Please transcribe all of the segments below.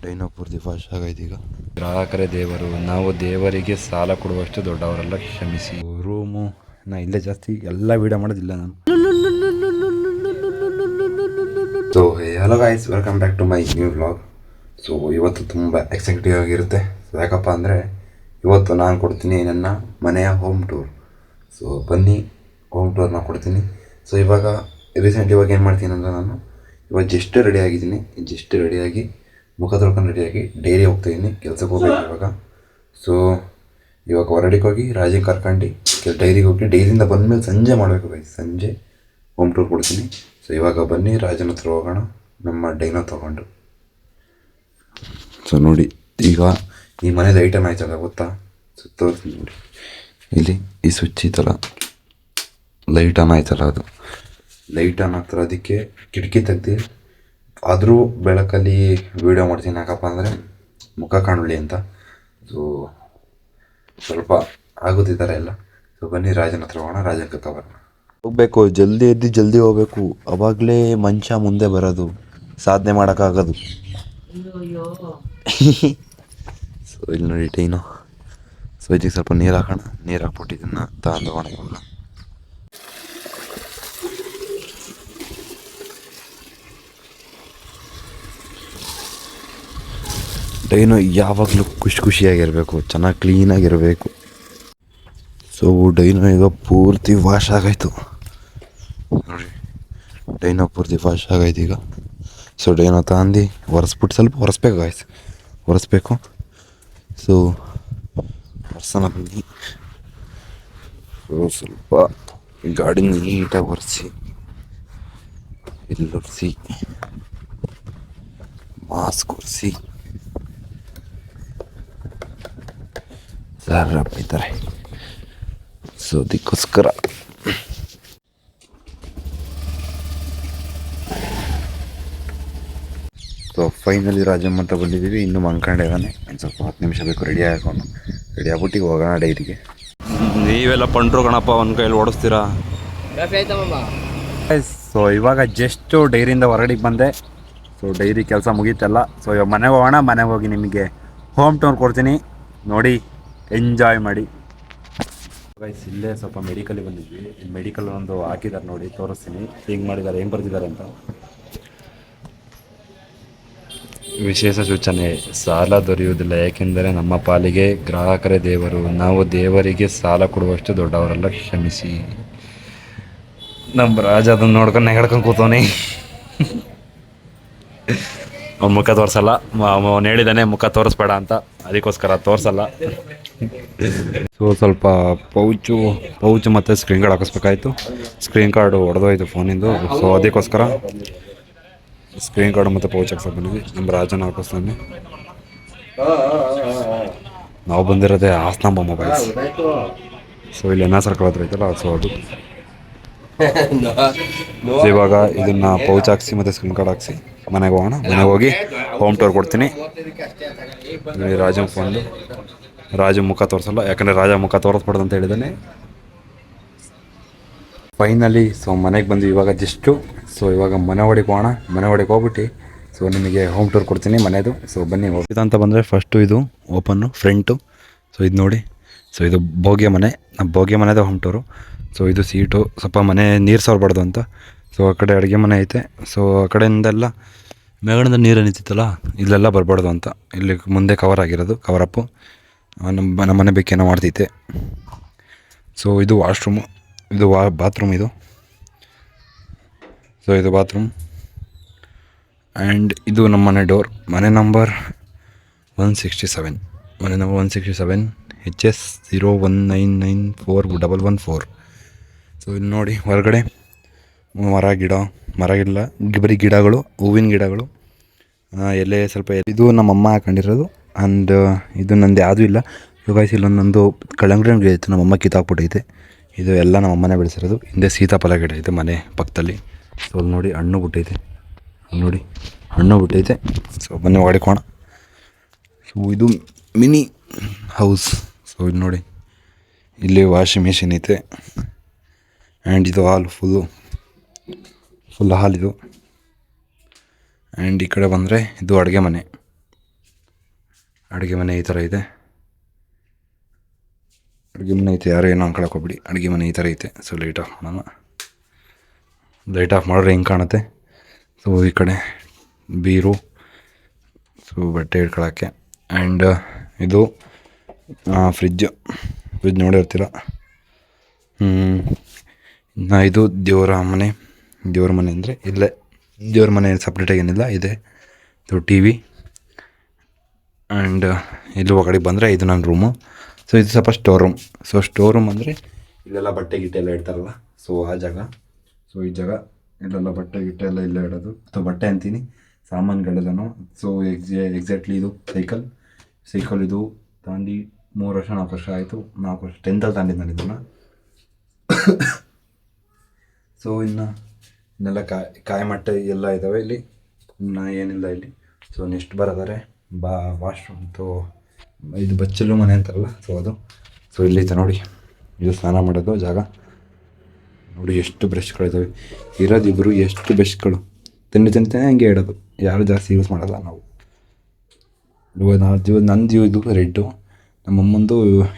Dino ಪೂರ್ತಿ fast ಆಗೈತೆ ಈಗ. ಗ್ರಾಹಕರೇ ದೇವರು, ನಾವು ದೇವರಿಗೆ ಸಾಲ ಕೊಡುವಷ್ಟು ದೊಡ್ಡವರೆಲ್ಲ, ಕ್ಷಮಿಸಿ. ರೂಮು ನಾ ಇಲ್ಲೇ ಜಾಸ್ತಿ ಎಲ್ಲ ವೀಡಿಯೋ ಮಾಡೋದಿಲ್ಲ ನಾನು. So hello guys, welcome back to my new vlog. So ಇವತ್ತು ತುಂಬ ಎಕ್ಸೈಟಿವ್ ಆಗಿರುತ್ತೆ. ಸೊ ಯಾಕಪ್ಪ ಅಂದರೆ ಇವತ್ತು ನಾನು ಕೊಡ್ತೀನಿ ನನ್ನ ಮನೆಯ ಹೋಮ್ ಟೂರ್. ಸೊ ಬನ್ನಿ ಹೋಮ್ ಟೂರ್ನ ಕೊಡ್ತೀನಿ. ಸೊ ಇವಾಗ ಇವಾಗ ಏನು ಮಾಡ್ತೀನಿ ಅಂದರೆ ನಾನು ಇವಾಗ ಜಸ್ಟ್ ರೆಡಿ ಆಗಿದ್ದೀನಿ. ಜಸ್ಟ್ ರೆಡಿಯಾಗಿ ಮುಖ ತೊಳ್ಕೊಂಡು ರೆಡಿಯಾಗಿ ಡೈರಿ ಹೋಗ್ತಾಯಿದ್ದೀನಿ, ಕೆಲಸಕ್ಕೆ ಹೋಗ್ಬೇಕು ಇವಾಗ. ಸೊ ಇವಾಗ ಹೊರಡಿಗೆ ಹೋಗಿ ರಾಜಿಗೆ ಕರ್ಕೊಂಡು ಡೈರಿಗೆ ಹೋಗಿ ಡೈರಿಯಿಂದ ಬಂದಮೇಲೆ ಸಂಜೆ ಮಾಡಬೇಕು ಗೈಸ್. ಸಂಜೆ ಹೋಮ್ ಟೂರ್ ಕೊಡ್ತೀನಿ. ಸೊ ಇವಾಗ ಬನ್ನಿ ರಾಜನ ಹತ್ರ ಹೋಗೋಣ ನಮ್ಮ ಡೈನೋ ತೊಗೊಂಡು. ಸೊ ನೋಡಿ ಈಗ ಈ ಮನೆ ಲೈಟ್ ಆನ್ ಆಯ್ತಲ್ಲ ಗೊತ್ತಾ? ಸೊ ತೋರಿಸ್ತೀನಿ ನೋಡಿ, ಇಲ್ಲಿ ಈ ಸ್ವಿಚ್ ಇತ್ತಲ್ಲ, ಲೈಟ್ ಆನ್ ಆಯ್ತಲ್ಲ, ಅದು ಲೈಟ್ ಆನ್ ಆಗ್ತಾರೆ. ಅದಕ್ಕೆ ಕಿಟಕಿ ತೆಗ್ದು ಆದರೂ ಬೆಳಕಲ್ಲಿ ವೀಡಿಯೋ ಮಾಡ್ತೀನಿ. ಯಾಕಪ್ಪ ಅಂದರೆ ಮುಖ ಕಾಣಲಿ ಅಂತ. ಸೊ ಸ್ವಲ್ಪ ಆಗುತ್ತಿದ್ದಾರೆ ಎಲ್ಲ. ಸೊ ಬನ್ನಿ ರಾಜನ ಹತ್ರ ಹೋಗೋಣ, ರಾಜನ ಕರ್ಕೊಬರೋಣ. ಹೋಗ್ಬೇಕು, ಜಲ್ದಿ ಎದ್ದು ಜಲ್ದಿ ಹೋಗ್ಬೇಕು, ಅವಾಗಲೇ ಮನುಷ್ಯ ಮುಂದೆ ಬರೋದು, ಸಾಧನೆ ಮಾಡೋಕ್ಕಾಗೋದು. ಸೊ ಇಲ್ಲಿ ನೋಡಿ ಡೈನೋ. ಸೊ ಇದಕ್ಕೆ ಸ್ವಲ್ಪ ನೀರು ಹಾಕೋಣ, ನೀರು ಹಾಕ್ಬಿಟ್ಟು ಇದನ್ನು ತಗೊಂಡು ಹೋಗೋಣ ಇವಾಗ. ಡೈನೋ ಯಾವಾಗಲೂ ಖುಷಿಯಾಗಿರಬೇಕು, ಚೆನ್ನಾಗಿ ಕ್ಲೀನಾಗಿರಬೇಕು. ಸೊ ಡೈನೋ ಈಗ ಪೂರ್ತಿ ವಾಶ್ ಆಗಾಯಿತು ನೋಡಿ, ಡೈನೋ ಪೂರ್ತಿ ವಾಶ್ ಆಗೈತೆ ಈಗ. ಸೊ ಡೈನೋ ತಗೊಂಡು ಒರೆಸ್ಬಿಟ್ಟು ಸ್ವಲ್ಪ ಒರೆಸ್ಬೇಕು. ಸೊ ಒರೆಸೋಣ ಬನ್ನಿ. ಸೊ ಸ್ವಲ್ಪ ಗಾಡಿ ನೀಟಾಗಿ ಒರೆಸಿ, ಇಲ್ಲಿ ಒರೆಸಿ, ಮಾಸ್ಕ್ ಒರೆಸಿ ಸರ್ ಬೈತಾರೆ. ಸೊ ಅದಕ್ಕೋಸ್ಕರ ಸೊ ಫೈನಲಿ ರಾಜಮ್ಮ ಅಂತ ಬಂದಿದ್ದೀವಿ. ಇನ್ನೂ ಮಂಕೊಂಡಿದ್ದಾನೆ, ಒಂದು ಸ್ವಲ್ಪ 10 ನಿಮಿಷ ಬೇಕು ರೆಡಿ ಆಗ್ಬಿಟ್ಟು ಹೋಗೋಣ ಡೈರಿಗೆ. ನೀವೆಲ್ಲ ಪಂಟ್ರು ಕಣಪ್ಪ, ಒಂದು ಕೈಯಲ್ಲಿ ಓಡಿಸ್ತೀರಾ. ಸೊ ಇವಾಗ ಜಸ್ಟು ಡೈರಿಯಿಂದ ಹೊರಗಡೆಗೆ ಬಂದೆ. ಸೊ ಡೈರಿ ಕೆಲಸ ಮುಗೀತಲ್ಲ. ಸೊ ಇವಾಗ ಮನೆಗೆ ಹೋಗೋಣ. ಮನೆಗೆ ಹೋಗಿ ನಿಮಗೆ ಹೋಮ್ ಟೂರ್ ಕೊಡ್ತೀನಿ, ನೋಡಿ ಎಂಜಾಯ್ ಮಾಡಿ. ಗೈಸ್ ಇಲ್ಲೇ ಸ್ವಲ್ಪ ಮೆಡಿಕಲಿಗೆ ಬಂದಿದ್ವಿ. ಮೆಡಿಕಲ್ ಒಂದು ಹಾಕಿದ್ದಾರೆ ನೋಡಿ, ತೋರಿಸ್ತೀನಿ ಹೆಂಗೆ ಮಾಡಿದ್ದಾರೆ, ಹೆಂಗೆ ಬರ್ತಿದ್ದಾರೆ ಅಂತ. ವಿಶೇಷ ಸೂಚನೆ: ಸಾಲ ದೊರೆಯುವುದಿಲ್ಲ, ಏಕೆಂದರೆ ನಮ್ಮ ಪಾಲಿಗೆ ಗ್ರಾಹಕರೇ ದೇವರು, ನಾವು ದೇವರಿಗೆ ಸಾಲ ಕೊಡುವಷ್ಟು ದೊಡ್ಡವರೆಲ್ಲ, ಕ್ಷಮಿಸಿ. ನಮ್ಮ ರಾಜ ಅದನ್ನು ನೋಡ್ಕೊಂಡು ನೆಗಡ್ಕೊಂಡು ಕೂತವನಿ. ಅವ್ನ ಮುಖ ತೋರಿಸಲ್ಲ, ಅವನು ಹೇಳಿದ್ದಾನೆ ಮುಖ ತೋರಿಸ್ಬೇಡ ಅಂತ, ಅದಕ್ಕೋಸ್ಕರ ತೋರಿಸಲ್ಲ. ಸೊ ಸ್ವಲ್ಪ ಪೌಚು ಮತ್ತು ಸ್ಕ್ರೀನ್ ಕಾರ್ಡ್ ಹಾಕಿಸ್ಬೇಕಾಯ್ತು. ಸ್ಕ್ರೀನ್ ಕಾರ್ಡು ಹೊಡೆದೋಯ್ತು ಫೋನಿಂದು. ಸೊ ಅದಕ್ಕೋಸ್ಕರ ಸ್ಕ್ರೀನ್ ಕಾರ್ಡು ಮತ್ತು ಪೌಚ್ ಹಾಕ್ಸಕ್ಕೆ ಬಂದಿದ್ವಿ. ನಮ್ಮ ರಾಜನ ಹಾಕಿಸ್ತಾನೆ. ನಾವು ಬಂದಿರೋದೇ ಹಾಸನಾಂಬ ಮೊಬೈಲ್ಸ್. ಸೊ ಇಲ್ಲಿ ಸರ್ಕಲ್ ಹತ್ರ ಐತಲ್ಲ, ಸೊ ಅದು. ಇವಾಗ ಇದನ್ನು ಪೌಚ್ ಹಾಕ್ಸಿ ಮತ್ತು ಸ್ಕ್ರೀನ್ ಕಾರ್ಡ್ ಹಾಕ್ಸಿ ಮನೆಗೆ ಹೋಗೋಣ. ಮನೆಗೆ ಹೋಗಿ ಹೋಮ್ ಟೂರ್ ಕೊಡ್ತೀನಿ. ರಾಜನ ಫೋನ್ದು ರಾಜ ಮುಖ ತೋರಿಸಲ್ಲ, ಯಾಕಂದರೆ ರಾಜ ಮುಖ ತೋರಿಸ್ಬಾರ್ದು ಅಂತ ಹೇಳಿದ್ದಾನೆ. ಫೈನಲಿ ಸೊ ಮನೆಗೆ ಬಂದು ಇವಾಗ ಜಸ್ಟು. ಸೊ ಇವಾಗ ಮನೆ ಒಳಗೆ ಹೋಗೋಣ. ಮನೆ ಒಳಗೆ ಹೋಗ್ಬಿಟ್ಟು ಸೊ ನಿಮಗೆ ಹೋಮ್ ಟೂರ್ ಕೊಡ್ತೀನಿ ಮನೆಯದು. ಸೊ ಬನ್ನಿ ಹೋಗ್ತಿದ್ದ ಅಂತ ಬಂದರೆ ಫಸ್ಟು ಇದು ಓಪನ್ನು ಫ್ರಂಟು. ಸೊ ಇದು ನೋಡಿ, ಸೊ ಇದು ಭೋಗ್ಯ ಮನೆ, ಭೋಗ್ಯ ಮನೆದು ಹೋಮ್ ಟೂರು. ಸೊ ಇದು ಸೀಟು, ಸ್ವಲ್ಪ ಮನೆ ನೀರು ಸೋರ್ಬಾರ್ದು ಅಂತ. ಸೊ ಆ ಕಡೆ ಅಡುಗೆ ಮನೆ ಐತೆ. ಸೊ ಆ ಕಡೆಯಿಂದೆಲ್ಲ ಮೇಗಣದ ನೀರು ನಿಂತಿತ್ತಲ್ಲ, ಇಲ್ಲೆಲ್ಲ ಬರಬಾರ್ದು ಅಂತ ಇಲ್ಲಿ ಮುಂದೆ ಕವರ್ ಆಗಿರೋದು, ಕವರಪ್ಪು. ನಮ್ಮ ಮನೆ ಬೇಕೇನೋ ಮಾಡ್ತೈತೆ. ಸೊ ಇದು ವಾಶ್ರೂಮು, ಇದು ಬಾತ್ರೂಮ್ ಇದು. ಸೊ ಇದು ಬಾತ್ರೂಮ್. ಆ್ಯಂಡ್ ಇದು ನಮ್ಮ ಮನೆ ಡೋರ್. ಮನೆ ನಂಬರ್ 167, ಮನೆ ನಂಬರ್ 167 HS 019941114. ಸೊ ಇಲ್ಲಿ ನೋಡಿ ಹೊರಗಡೆ ಮರ ಗಿಡ ಬರೀ ಗಿಡಗಳು, ಹೂವಿನ ಗಿಡಗಳು, ಎಲೆ ಸ್ವಲ್ಪ. ಇದು ನಮ್ಮಮ್ಮ ಹಾಕೊಂಡಿರೋದು. ಆ್ಯಂಡ್ ಇದು ನಂದು ಯಾವುದೂ ಇಲ್ಲ. ಇವಾಗ ಇಲ್ಲೊಂದೊಂದು ಕಲ್ಲಂಗಡಿ ಗಿಡ ಇತ್ತು, ನಮ್ಮಮ್ಮ ಕಿತ್ತಾಕ್ಬಿಟ್ಟೈತೆ. ಇದು ಎಲ್ಲ ನಮ್ಮಮ್ಮನೇ ಬೆಳೆಸಿರೋದು. ಹಿಂದೆ ಸೀತಾಫಲ ಗಿಡ ಐತೆ ಮನೆ ಪಕ್ಕದಲ್ಲಿ. ಸೊ ಅಲ್ಲಿ ನೋಡಿ ಹಣ್ಣು ಬಿಟ್ಟೈತೆ, ಸೊ ಬನ್ನಿ ಹೊಡಿಕೋಣ. ಸೊ ಇದು ಮಿನಿ ಹೌಸ್. ಸೊ ಇದು ನೋಡಿ, ಇಲ್ಲಿ ವಾಷಿಂಗ್ ಮಿಷಿನ್ ಐತೆ. ಆ್ಯಂಡ್ ಇದು ಹಾಲು ಫುಲ್ ಹಾಲಿದು. ಆ್ಯಂಡ್ ಈ ಕಡೆ ಬಂದರೆ ಇದು ಅಡುಗೆ ಮನೆ. ಅಡುಗೆ ಮನೆ ಈ ಥರ ಇದೆ. ಅಡುಗೆ ಮನೆ ಐತೆ, ಯಾರು ಏನೋ ಅನ್ಕೊಳಕ್ಕೆ ಹೋಗ್ಬಿಡಿ. ಅಡುಗೆ ಮನೆ ಈ ಥರ ಐತೆ. ಸೊ ಲೈಟ್ ಆಫ್ ಮಾಡೋಣ. ಲೈಟ್ ಆಫ್ ಮಾಡಿದ್ರೆ ಹೆಂಗೆ ಕಾಣುತ್ತೆ. ಸೊ ಈ ಕಡೆ ಬೀರು, ಸೊ ಬಟ್ಟೆ ಇಟ್ಕೊಳ್ಳೋಕ್ಕೆ. ಆ್ಯಂಡ್ ಇದು ಫ್ರಿಜ್ ನೋಡಿರ್ತೀರ. ಇನ್ನು ಇದು ದೇವರ ಮನೆ ಅಂದರೆ ಇಲ್ಲೇ ದೇವ್ರ ಮನೆ ಸಪ್ರೇಟಾಗಿ ಏನಿಲ್ಲ ಇದೆ. ಇದು ಟಿ ವಿ. ಆ್ಯಂಡ್ ಇಲ್ಲಿ ಒಳಗಡೆ ಬಂದರೆ ಇದು ನನ್ನ ರೂಮು. ಸೊ ಇದು ಸ್ವಲ್ಪ store room. So store room ಅಂದರೆ ಇಲ್ಲೆಲ್ಲ ಬಟ್ಟೆ ಗಿಟ್ಟೆ ಎಲ್ಲ ಇಡ್ತಾರಲ್ಲ, ಸೊ ಆ ಜಾಗ. ಸೊ ಈ ಜಾಗ ಇಲ್ಲೆಲ್ಲ ಬಟ್ಟೆ ಗಿಟ್ಟೆ ಎಲ್ಲ ಇಲ್ಲೇ ಇಡೋದು. ಸೊ ಬಟ್ಟೆ ಅಂತೀನಿ, ಸಾಮಾನುಗಳೆಲ್ಲನೂ. ಸೊ ಎಕ್ಸಾಕ್ಟ್ಲಿ ಇದು ಸೈಕಲ್ ಇದು ತಾಂಡಿ 3 ವರ್ಷ 4 ವರ್ಷ ಆಯಿತು. 4 ವರ್ಷ 10th ತಾಂಡಿದ್ದು ನಾನು ಇದನ್ನು. ಸೊ ಇನ್ನೆಲ್ಲ ಕಾಯಿ ಮಟ್ಟೆ ಎಲ್ಲ ಇದ್ದಾವೆ ಇಲ್ಲಿ. ಇನ್ನು ಏನಿಲ್ಲ ಇಲ್ಲಿ. ಸೊ ನೆಕ್ಸ್ಟ್ ಬರೋದಾರೆ ವಾಶ್ರೂಮ್. ಸೊ ಇದು ಬಚ್ಚಲು ಮನೆ ಅಂತಾರಲ್ಲ, ಸೊ ಅದು. ಸೊ ಇಲ್ಲಿತ್ತು ನೋಡಿ, ಇದು ಸ್ನಾನ ಮಾಡೋದು ಜಾಗ. ನೋಡಿ ಎಷ್ಟು ಬ್ರಷ್ಗಳಿದ್ದಾವೆ. ಇರೋದಿಬ್ಬರು ಎಷ್ಟು ಬ್ರಷ್ಗಳು ತಿಂತಾನೆ ಹಂಗೆ ಇಡೋದು. ಯಾರು ಜಾಸ್ತಿ ಯೂಸ್ ಮಾಡೋಲ್ಲ ನಾವು. ನಂದು ಇದು ರೆಡ್ಡು, ನಮ್ಮಮ್ಮಂದು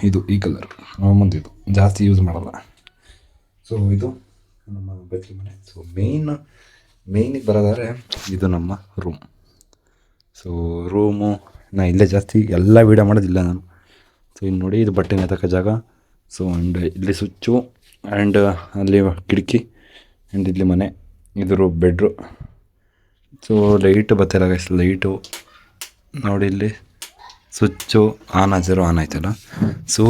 ಇದು ಈ ಕಲರ್. ನಮ್ಮಮ್ಮಂದು ಇದು ಜಾಸ್ತಿ ಯೂಸ್ ಮಾಡಲ್ಲ. ಸೊ ಇದು ನಮ್ಮ ಬಚ್ಚಲು ಮನೆ. ಸೊ ಮೇಯ್ನಿಗೆ ಬರೋದಾದ್ರೆ ಇದು ನಮ್ಮ ರೂಮ್. ಸೊ ರೂಮು ನಾ ಇಲ್ಲೇ ಜಾಸ್ತಿ ಎಲ್ಲ ವೀಡಿಯೋ ಮಾಡೋದಿಲ್ಲ ನಾನು. ಸೊ ಇನ್ನು ನೋಡಿ, ಇದು ಬಟ್ಟೆ ನೇತಕ್ಕ ಜಾಗ. ಸೊ ಆ್ಯಂಡ್ ಇಲ್ಲಿ ಸ್ವಿಚ್ಚು, ಆ್ಯಂಡ್ ಅಲ್ಲಿ ಕಿಟಕಿ, ಆ್ಯಂಡ್ ಇಲ್ಲಿ ಮನೆ. ಇದ್ರ ಬೆಡ್ರು. ಸೊ ಲೈಟು ಬರ್ತಿಲ್ಲ ಗೈಸ್, ಲೈಟು ನೋಡಿ ಇಲ್ಲಿ ಸ್ವಿಚ್ಚು ಆನ್ ಆಯ್ತಲ್ಲ. ಸೊ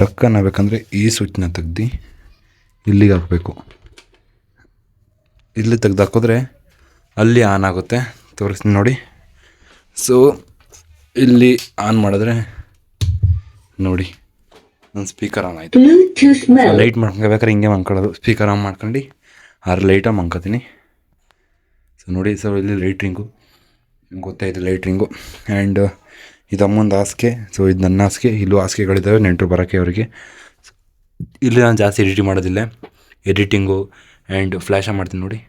ಡಕ್ಕನ್ ಆಗಬೇಕಂದ್ರೆ ಈ ಸ್ವಿಚ್ನ ತೆಗ್ದು ಇಲ್ಲಿಗೆ ಹಾಕಬೇಕು. ಇಲ್ಲಿ ತೆಗ್ದು ಹಾಕಿದ್ರೆ ಅಲ್ಲಿ ಆನ್ ಆಗುತ್ತೆ. ತೋರಿಸ್ತೀನಿ ನೋಡಿ. ಸೊ ಇಲ್ಲಿ ಆನ್ ಮಾಡಿದ್ರೆ ನೋಡಿ ನನ್ನ ಸ್ಪೀಕರ್ ಆನ್ ಆಯಿತು. ಲೈಟ್ ಮಾಡ್ಕೊಬೇಕಾದ್ರೆ ಹಿಂಗೆ ಮಾಡ್ಕೊಳ್ಳೋದು, ಸ್ಪೀಕರ್ ಆನ್ ಮಾಡ್ಕೊಂಡು ಲೈಟಾಗಿ ಮಾಡ್ಕೊತೀನಿ. ಸೊ ನೋಡಿ, ಸೊ ಇಲ್ಲಿ ಲೈಟ್ರಿಂಗು ಗೊತ್ತಾಯಿತು, ಲೈಟ್ರಿಂಗು. ಆ್ಯಂಡ್ ಇದು ಅಮ್ಮೊಂದು ಹಾಸಿಗೆ. ಸೊ ಇದು ನನ್ನ ಹಾಸಿಗೆ. ಇಲ್ಲೂ ಹಾಸಿಗೆಗಳಿದ್ದಾವೆ ನೆಂಟರು ಬರೋಕ್ಕೆ ಅವರಿಗೆ. ಇಲ್ಲಿ ನಾನು ಜಾಸ್ತಿ ಎಡಿಟಿಂಗ್ ಮಾಡೋದಿಲ್ಲ. ಎಡಿಟಿಂಗು ಆ್ಯಂಡ್ ಫ್ಲ್ಯಾಶ ಮಾಡ್ತೀನಿ ನೋಡಿ.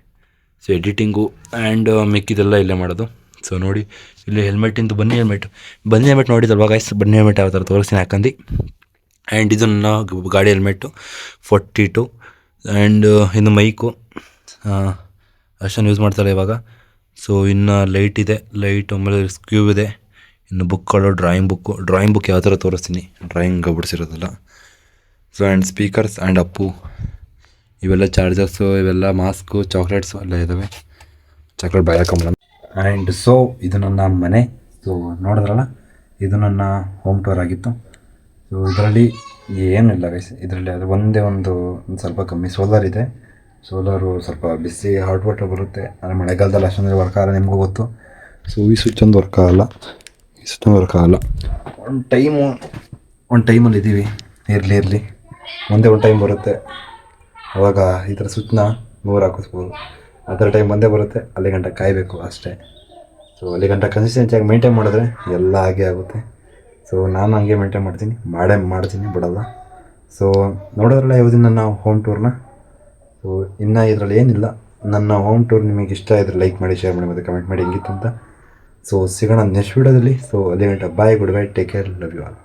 ಸೊ ಎಡಿಟಿಂಗು ಆ್ಯಂಡ್ ಮಿಕ್ಕಿದೆಲ್ಲ ಇಲ್ಲೇ ಮಾಡೋದು. ಸೊ ನೋಡಿ, ಇಲ್ಲಿ ಹೆಲ್ಮೆಟ್ಟಿಂದು ಬನ್ನಿ ಹೆಲ್ಮೆಟ್ ನೋಡಿದಲ್ವ ಗೈಸ್, ಬನ್ನಿ ಹೆಲ್ಮೆಟ್ ಯಾವ ಥರ ತೋರಿಸ್ತೀನಿ ಹಾಕಂಡು. ಆ್ಯಂಡ್ ಇದು ನನ್ನ ಗಾಡಿ ಹೆಲ್ಮೆಟ್ಟು 42. ಆ್ಯಂಡ್ ಇನ್ನು ಮೈಕು ಅಷ್ಟನ್ನು ಯೂಸ್ ಮಾಡ್ತಾರೆ ಇವಾಗ. ಸೊ ಇನ್ನು ಲೈಟ್ ಇದೆ, ಆಮೇಲೆ ಸ್ಕ್ಯೂಬ್ ಇದೆ. ಇನ್ನು ಬುಕ್ಗಳು, ಡ್ರಾಯಿಂಗ್ ಬುಕ್ ಯಾವ ಥರ ತೋರಿಸ್ತೀನಿ, ಡ್ರಾಯಿಂಗ್ ಬಿಡಿಸಿರೋದಲ್ಲ. So and speakers and Appu ಇವೆಲ್ಲ ಚಾರ್ಜರ್ಸು, ಇವೆಲ್ಲ ಮಾಸ್ಕು, ಚಾಕ್ಲೇಟ್ಸು ಎಲ್ಲ ಇದ್ದಾವೆ. ಚಾಕ್ಲೇಟ್ ಬಾಯ್ ಹಾಕೊಂಬಿಡೋಣ. ಆ್ಯಂಡ್ ಸೊ ಇದು ನನ್ನ ಮನೆ. ಸೊ ನೋಡಿದ್ರಲ್ಲ, ಇದು ನನ್ನ ಹೋಮ್ ಟೂರ್ ಆಗಿತ್ತು. ಸೊ ಇದರಲ್ಲಿ ಏನಿಲ್ಲ ಗೈಸ್, ಇದರಲ್ಲಿ ಅದು ಒಂದೇ ಒಂದು ಸ್ವಲ್ಪ ಕಮ್ಮಿ ಸೋಲಾರ್ ಇದೆ. ಸೋಲಾರು ಸ್ವಲ್ಪ ಬಿಸಿ ಹಾಟ್ ವಾಟರ್ ಬರುತ್ತೆ. ಆದರೆ ಮಳೆಗಾಲದಲ್ಲಿ ಅಷ್ಟೊಂದರೆ ವರ್ಕ್ ಆಗಲ್ಲ, ನಿಮಗೂ ಗೊತ್ತು. ಸೊ ಈ ಸ್ವಿಚ್ ಒಂದು ವರ್ಕ್ ಆಗಲ್ಲ, ಒಂದು ಟೈಮಲ್ಲಿ ಇದ್ದೀವಿ. ಇರಲಿ ಒಂದೇ ಒಂದು ಟೈಮ್ ಬರುತ್ತೆ, ಅವಾಗ ಈ ಥರ ಸ್ವಿಚ್ನ 100 ಹಾಕಿಸ್ಬೋದು. ಆ ಥರ ಟೈಮ್ ಒಂದೇ ಬರುತ್ತೆ, ಅಲ್ಲಿ ಗಂಟ ಕಾಯಬೇಕು ಅಷ್ಟೇ. ಸೊ ಅಲ್ಲಿ ಗಂಟ ಕನ್ಸಿಸ್ಟೆನ್ಸಿಯಾಗಿ ಮೇಂಟೈನ್ ಮಾಡಿದ್ರೆ ಎಲ್ಲ ಹಾಗೆ ಆಗುತ್ತೆ. ಸೊ ನಾನು ಹಂಗೆ ಮೇಂಟೈನ್ ಮಾಡ್ತೀನಿ ಬಿಡಲ್ಲ. ಸೊ ನೋಡೋದ್ರಲ್ಲ ಯಾವುದಿನ ನನ್ನ ಹೋಮ್ ಟೂರ್ನ. ಸೊ ಇನ್ನು ಇದರಲ್ಲಿ ಏನಿಲ್ಲ. ನನ್ನ ಹೋಮ್ ಟೂರ್ ನಿಮಗೆ ಇಷ್ಟ ಇದ್ದರೆ ಲೈಕ್ ಮಾಡಿ, ಶೇರ್ ಮಾಡಿ, ಮತ್ತು ಕಮೆಂಟ್ ಮಾಡಿ ಹೆಂಗಿತ್ತು ಅಂತ. ಸೊ ಸಿಗೋಣ ನೆಕ್ಸ್ಟ್ ವೀಡಿಯೋದಲ್ಲಿ. ಸೊ ಅಲ್ಲಿ ಗಂಟ bye, good bye, take care, love you all.